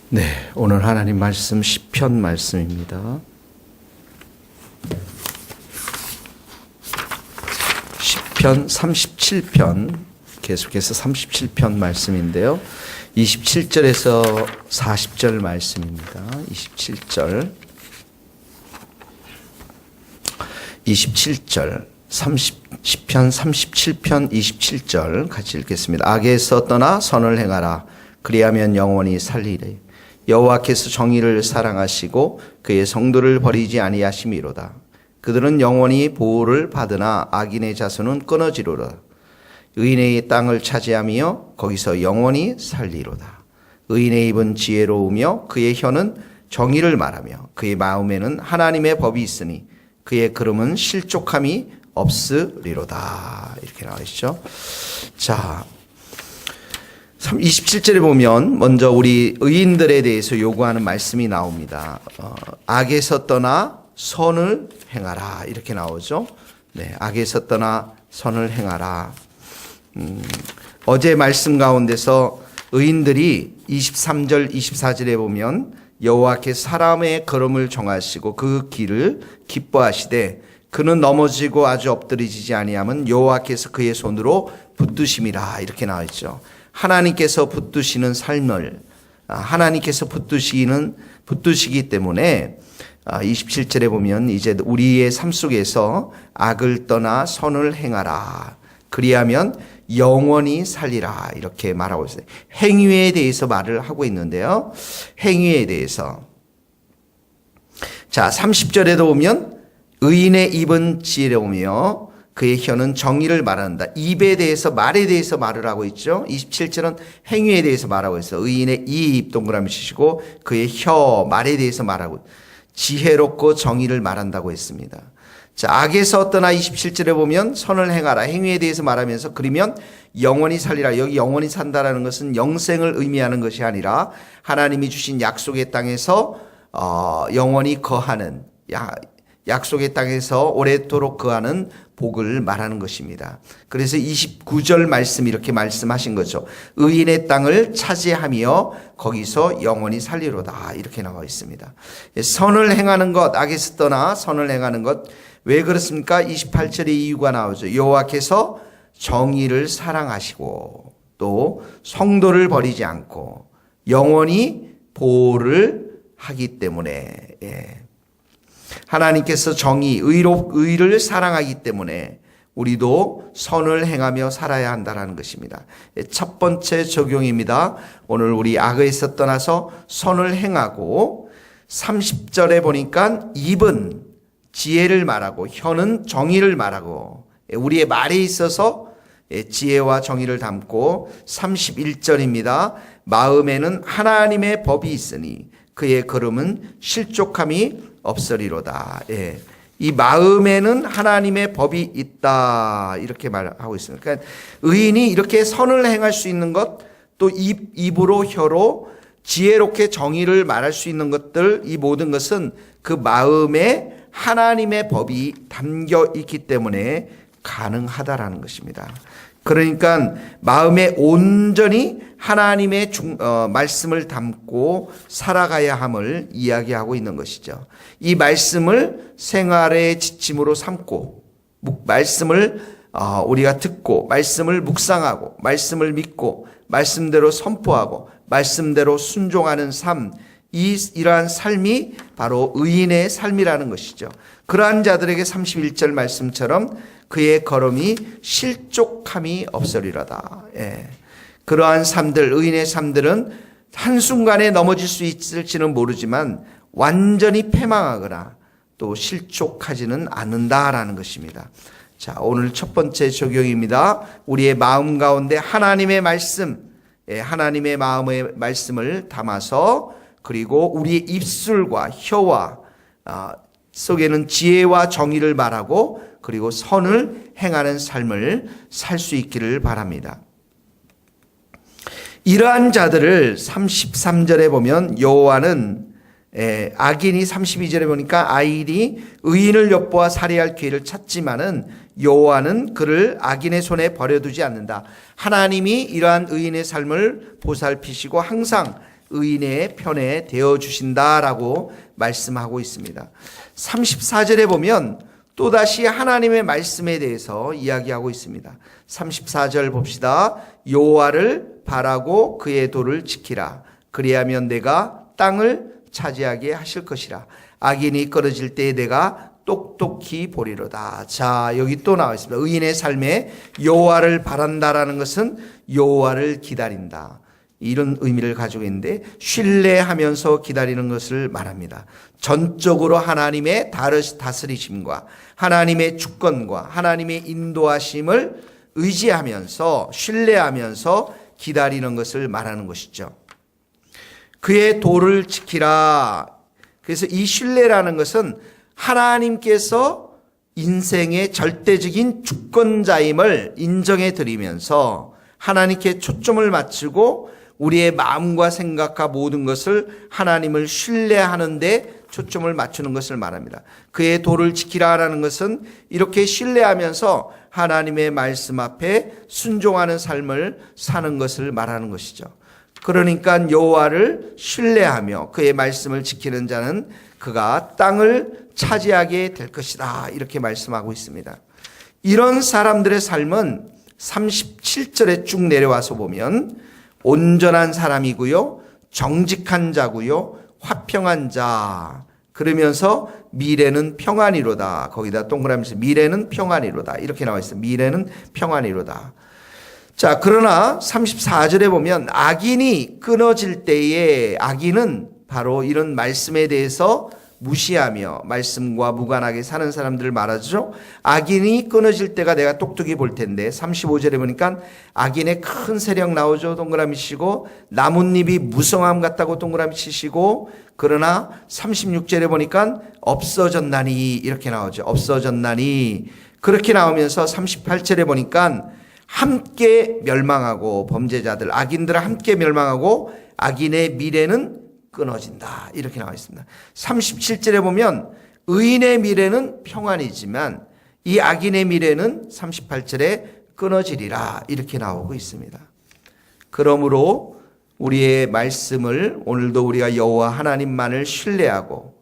네, 오늘 하나님 말씀 시편 말씀입니다. 시편 37편, 계속해서 37편 말씀인데요. 27절에서 40절 말씀입니다. 27절, 27절, 시편 37편 27절 같이 읽겠습니다. 악에서 떠나 선을 행하라. 그리하면 영원히 살리래. 여호와께서 정의를 사랑하시고 그의 성도를 버리지 아니하심이로다. 그들은 영원히 보호를 받으나 악인의 자손은 끊어지로다. 의인의 땅을 차지하며 거기서 영원히 살리로다. 의인의 입은 지혜로우며 그의 혀는 정의를 말하며 그의 마음에는 하나님의 법이 있으니 그의 걸음은 실족함이 없으리로다. 이렇게 나와 있죠. 자, 27절에 보면 먼저 우리 의인들에 대해서 요구하는 말씀이 나옵니다. 악에서 떠나 선을 행하라. 이렇게 나오죠. 네, 악에서 떠나 선을 행하라. 어제 말씀 가운데서 의인들이 23절, 24절에 보면 여호와께서 사람의 걸음을 정하시고 그 길을 기뻐하시되 그는 넘어지고 아주 엎드리지 아니하면 여호와께서 그의 손으로 붙드심이라. 이렇게 나와 있죠. 하나님께서 붙드시는 삶을 하나님께서 붙드시기 때문에 27절에 보면 이제 우리의 삶 속에서 악을 떠나 선을 행하라. 그리하면 영원히 살리라. 이렇게 말하고 있어요. 행위에 대해서 말을 하고 있는데요. 행위에 대해서. 자, 30절에도 보면 의인의 입은 지혜로우며 그의 혀는 정의를 말한다. 입에 대해서 말에 대해서 말을 하고 있죠. 27절은 행위에 대해서 말하고 있어요. 의인의 입 동그라미 치시고 그의 혀 말에 대해서 말하고 지혜롭고 정의를 말한다고 했습니다. 자, 악에서 떠나 27절에 보면 선을 행하라. 행위에 대해서 말하면서 그러면 영원히 살리라. 여기 영원히 산다라는 것은 영생을 의미하는 것이 아니라 하나님이 주신 약속의 땅에서 영원히 거하는 약속의 땅에서 오래도록 거하는 복을 말하는 것입니다. 그래서 29절 말씀 이렇게 말씀하신 거죠. 의인의 땅을 차지하며 거기서 영원히 살리로다. 이렇게 나와 있습니다. 선을 행하는 것, 악에서 떠나 선을 행하는 것. 왜 그렇습니까? 28절의 이유가 나오죠. 여호와께서 정의를 사랑하시고 또 성도를 버리지 않고 영원히 보호를 하기 때문에 하나님께서 정의, 의를 사랑하기 때문에 우리도 선을 행하며 살아야 한다는 것입니다. 첫 번째 적용입니다. 오늘 우리 악에서 떠나서 선을 행하고 30절에 보니까 입은 지혜를 말하고 혀는 정의를 말하고 우리의 말에 있어서 지혜와 정의를 담고 31절입니다. 마음에는 하나님의 법이 있으니 그의 걸음은 실족함이 없으리로다. 이 마음에는 하나님의 법이 있다. 이렇게 말하고 있습니다. 그러니까 의인이 이렇게 선을 행할 수 있는 것, 또 입으로 혀로 지혜롭게 정의를 말할 수 있는 것들, 이 모든 것은 그 마음에 하나님의 법이 담겨 있기 때문에 가능하다라는 것입니다. 그러니까 마음에 온전히 하나님의 말씀을 담고 살아가야 함을 이야기하고 있는 것이죠. 이 말씀을 생활의 지침으로 삼고 말씀을 우리가 듣고 말씀을 묵상하고 말씀을 믿고 말씀대로 선포하고 말씀대로 순종하는 삶, 이러한 삶이 바로 의인의 삶이라는 것이죠. 그러한 자들에게 31절 말씀처럼 그의 걸음이 실족함이 없으리로다. 그러한 삶들, 의인의 삶들은 한순간에 넘어질 수 있을지는 모르지만 완전히 패망하거나 또 실족하지는 않는다라는 것입니다. 자, 오늘 첫 번째 적용입니다. 우리의 마음 가운데 하나님의 말씀, 하나님의 마음의 말씀을 담아서 그리고 우리의 입술과 혀와 속에는 지혜와 정의를 말하고 그리고 선을 행하는 삶을 살 수 있기를 바랍니다. 이러한 자들을 33절에 보면 여호와는 악인이 32절에 보니까 아인이 의인을 엿보아 살해할 기회를 찾지만은 여호와는 그를 악인의 손에 버려두지 않는다. 하나님이 이러한 의인의 삶을 보살피시고 항상 의인의 편에 되어 주신다라고 말씀하고 있습니다. 34절에 보면 또다시 하나님의 말씀에 대해서 이야기하고 있습니다. 34절 봅시다. 여호와를 바라고 그의 도를 지키라. 그리하면 내가 땅을 차지하게 하실 것이라. 악인이 끊어질 때에 내가 똑똑히 보리로다. 자, 여기 또 나와 있습니다. 의인의 삶에 여호와를 바란다라는 것은 여호와를 기다린다, 이런 의미를 가지고 있는데, 신뢰하면서 기다리는 것을 말합니다. 전적으로 하나님의 다스리심과 하나님의 주권과 하나님의 인도하심을 의지하면서 신뢰하면서 기다리는 것을 말하는 것이죠. 그의 도를 지키라. 그래서 이 신뢰라는 것은 하나님께서 인생의 절대적인 주권자임을 인정해 드리면서 하나님께 초점을 맞추고 우리의 마음과 생각과 모든 것을 하나님을 신뢰하는 데 초점을 맞추는 것을 말합니다. 그의 도를 지키라라는 것은 이렇게 신뢰하면서 하나님의 말씀 앞에 순종하는 삶을 사는 것을 말하는 것이죠. 그러니까 여호와를 신뢰하며 그의 말씀을 지키는 자는 그가 땅을 차지하게 될 것이다, 이렇게 말씀하고 있습니다. 이런 사람들의 삶은 37절에 쭉 내려와서 보면 온전한 사람이고요, 정직한 자고요, 화평한 자, 그러면서 미래는 평안이로다. 거기다 동그라미 쳐 미래는 평안이로다, 이렇게 나와 있어요. 미래는 평안이로다. 자, 그러나 34절에 보면 악인이 끊어질 때에, 악인은 바로 이런 말씀에 대해서 무시하며 말씀과 무관하게 사는 사람들을 말하죠. 악인이 끊어질 때가 내가 똑똑히 볼 텐데, 35절에 보니까 악인의 큰 세력 나오죠. 동그라미 치시고, 나뭇잎이 무성함 같다고 동그라미 치시고, 그러나 36절에 보니까 없어졌나니, 이렇게 나오죠. 없어졌나니. 그렇게 나오면서 38절에 보니까 함께 멸망하고, 범죄자들, 악인들은 함께 멸망하고 악인의 미래는 끊어진다, 이렇게 나와 있습니다. 37절에 보면 의인의 미래는 평안이지만 이 악인의 미래는 38절에 끊어지리라, 이렇게 나오고 있습니다. 그러므로 우리의 말씀을, 오늘도 우리가 여호와 하나님만을 신뢰하고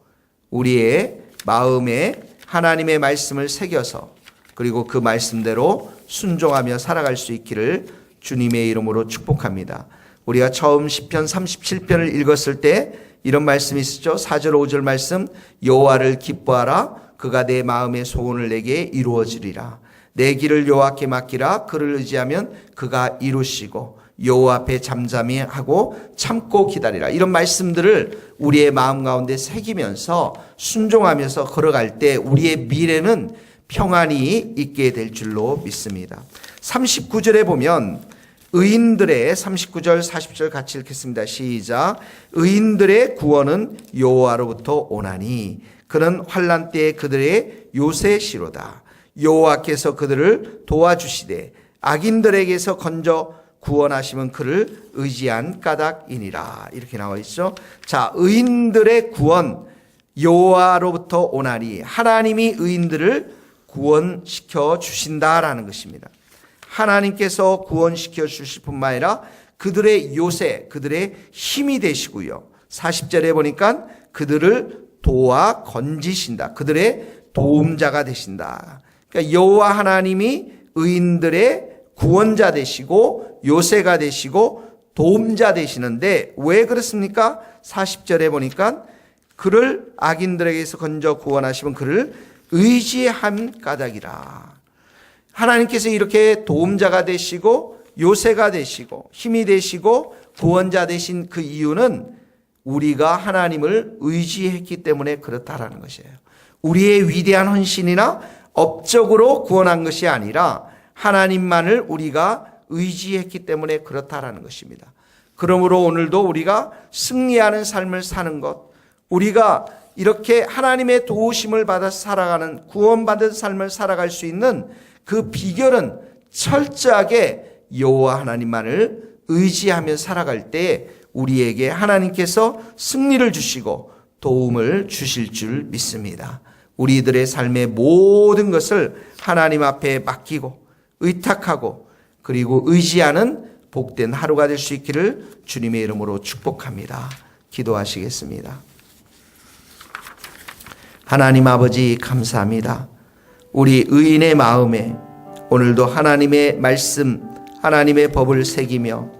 우리의 마음에 하나님의 말씀을 새겨서 그리고 그 말씀대로 순종하며 살아갈 수 있기를 주님의 이름으로 축복합니다. 우리가 처음 시편 37편을 읽었을 때 이런 말씀이 있었죠. 4절 5절 말씀, 여호와를 기뻐하라. 그가 내 마음의 소원을 내게 이루어지리라. 내 길을 여호와께 맡기라. 그를 의지하면 그가 이루시고 여호와 앞에 잠잠히 하고 참고 기다리라. 이런 말씀들을 우리의 마음 가운데 새기면서 순종하면서 걸어갈 때 우리의 미래는 평안이 있게 될 줄로 믿습니다. 39절에 보면 의인들의, 39절 40절 같이 읽겠습니다. 시작. 의인들의 구원은 여호와로부터 오나니 그는 환난 때에 그들의 요새시로다. 여호와께서 그들을 도와주시되 악인들에게서 건져 구원하시면 그를 의지한 까닭이니라. 이렇게 나와 있죠. 자, 의인들의 구원 여호와로부터 오나니, 하나님이 의인들을 구원시켜 주신다라는 것입니다. 하나님께서 구원시켜 주실 뿐만 아니라 그들의 요새, 그들의 힘이 되시고요. 40절에 보니까 그들을 도와 건지신다. 그들의 도움자가 되신다. 그러니까 여호와 하나님이 의인들의 구원자 되시고 요새가 되시고 도움자 되시는데 왜 그렇습니까? 40절에 보니까 그를 악인들에게서 건져 구원하시면 그를 의지한 까닭이라. 하나님께서 이렇게 도움자가 되시고 요새가 되시고 힘이 되시고 구원자 되신 그 이유는 우리가 하나님을 의지했기 때문에 그렇다라는 것이에요. 우리의 위대한 헌신이나 업적으로 구원한 것이 아니라 하나님만을 우리가 의지했기 때문에 그렇다라는 것입니다. 그러므로 오늘도 우리가 승리하는 삶을 사는 것, 우리가 이렇게 하나님의 도우심을 받아 살아가는 구원받은 삶을 살아갈 수 있는 그 비결은 철저하게 여호와 하나님만을 의지하며 살아갈 때 우리에게 하나님께서 승리를 주시고 도움을 주실 줄 믿습니다. 우리들의 삶의 모든 것을 하나님 앞에 맡기고 의탁하고 그리고 의지하는 복된 하루가 될 수 있기를 주님의 이름으로 축복합니다. 기도하시겠습니다. 하나님 아버지 감사합니다. 우리 의인의 마음에 오늘도 하나님의 말씀, 하나님의 법을 새기며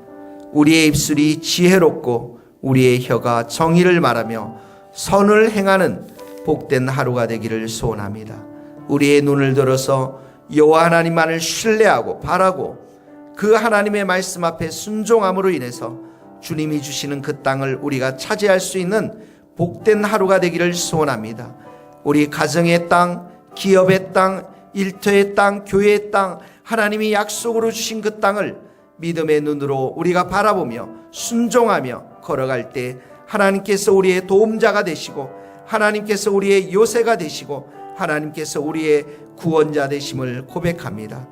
우리의 입술이 지혜롭고 우리의 혀가 정의를 말하며 선을 행하는 복된 하루가 되기를 소원합니다. 우리의 눈을 들어서 여호와 하나님만을 신뢰하고 바라고 그 하나님의 말씀 앞에 순종함으로 인해서 주님이 주시는 그 땅을 우리가 차지할 수 있는 복된 하루가 되기를 소원합니다. 우리 가정의 땅, 기업의 땅, 일터의 땅, 교회의 땅, 하나님이 약속으로 주신 그 땅을 믿음의 눈으로 우리가 바라보며 순종하며 걸어갈 때 하나님께서 우리의 도움자가 되시고 하나님께서 우리의 요새가 되시고 하나님께서 우리의 구원자 되심을 고백합니다.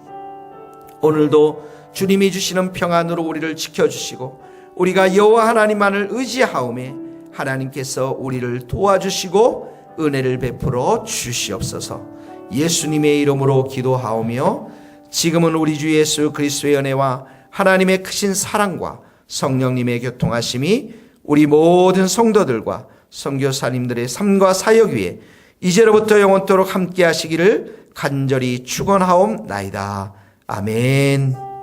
오늘도 주님이 주시는 평안으로 우리를 지켜주시고 우리가 여호와 하나님만을 의지하오매 하나님께서 우리를 도와주시고 은혜를 베풀어 주시옵소서. 예수님의 이름으로 기도하오며 지금은 우리 주 예수 그리스도의 은혜와 하나님의 크신 사랑과 성령님의 교통하심이 우리 모든 성도들과 선교사님들의 삶과 사역 위에 이제로부터 영원토록 함께 하시기를 간절히 축원하옵나이다. 아멘.